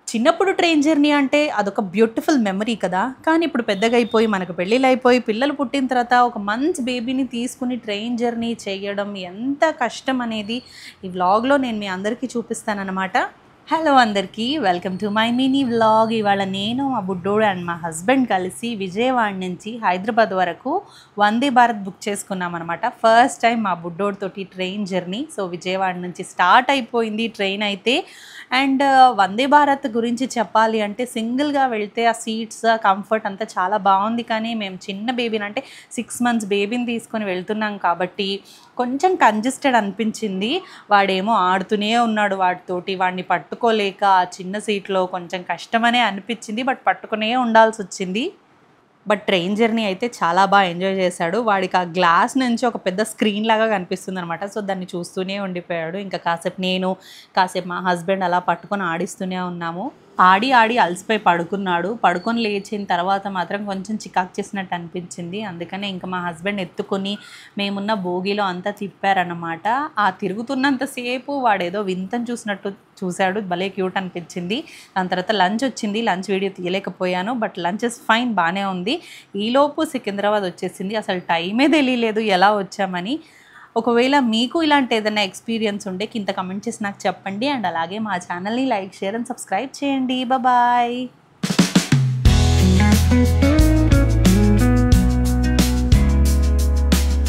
చిన్నప్పుడు train journey అంటే అదొక బ్యూటిఫుల్ మెమరీ కదా! కానీ ఇప్పుడు పెద్దగయిపోయి, మనకు పెళ్ళిళ్ళయిపోయి, పిల్లలు పుట్టిన తర్వాత ఒక మంచి బేబీని తీసుకొని ట్రైన్ జర్నీ చేయడం ఎంత కష్టం అనేది ఈ వ్లాగ్‌లో నేను మీ అందరికీ చూపిస్తాననమాట. హలో అందరికీ. Welcome to my mini vlog. ఇవాళ నేను, మా బుడ్డోడు అండ్ మా హస్బెండ్ కలిసి విజయవాడ నుంచి హైదరాబాద్ వరకు Vande Bharat book చేసుకున్నామనమాట. First time మా బుడ్డోడితోటి ట్రైన్ జర్నీ. సో, విజయవాడ నుంచి స్టార్ట్ అయిపోయింది ట్రైన్ అయితే. అండ్ వందే భారత్ గురించి చెప్పాలి అంటే సింగిల్‌గా వెళ్తే ఆ సీట్స్, ఆ కంఫర్ట్ అంతా చాలా బావుంది. కానీ మేము చిన్న బేబీని అంటే 6 మంత్స్ బేబీని తీసుకొని వెళ్తున్నాం కాబట్టి కొంచెం కంజెస్టెడ్ అనిపించింది. వాడేమో ఆడుతూనే ఉన్నాడు వాడితోటి. వాడిని పట్టుకోలేక ఆ చిన్న సీట్‌లో కొంచెం కష్టమనే అనిపించింది. బట్ పట్టుకునే ఉండాల్సొచ్చింది. బట్ ట్రైన్ జర్నీ అయితే చాలా ఎంజాయ్ చేశాడు. వాడికి ఆ గ్లాస్ నుంచి ఒక పెద్ద స్క్రీన్ లాగా కనిపిస్తుందనమాట. సో, దాన్ని చూస్తూనే ఉండిపోయాడు. ఇంకా కాసేపు నేను, కాసేపు మా హస్బెండ్ అలా పట్టుకొని ఆడిస్తూనే ఉన్నాము. ఆడి అలసిపోయి పడుకున్నాడు. పడుకొని లేచిన తర్వాత మాత్రం కొంచెం చికాకు చేసినట్టు అనిపించింది. అందుకనే ఇంకా మా హస్బెండ్ ఎత్తుకొని మేమున్న బోగీలో అంతా తిప్పారనమాట. ఆ తిరుగుతున్నంత సేపు వాడేదో వింతను చూసినట్టు చూశాడు. భలే క్యూట్ అనిపించింది. దాని తర్వాత లంచ్ వచ్చింది. లంచ్ వీడియో తీయలేకపోయాను. బట్ లంచ్ ఇస్ ఫైన్, బాగానే ఉంది. ఈలోపు సికింద్రాబాద్ వచ్చేసింది. అసలు టైమే తెలియలేదు ఎలా వచ్చామని. ఒకవేళ మీకు ఇలాంటి ఏదైనా ఎక్స్పీరియన్స్ ఉంటే కింద కమెంట్ చేసి నాకు చెప్పండి. అండ్ అలాగే మా ఛానల్ని లైక్, షేర్ అండ్ సబ్స్క్రైబ్ చేయండి. బాయ్.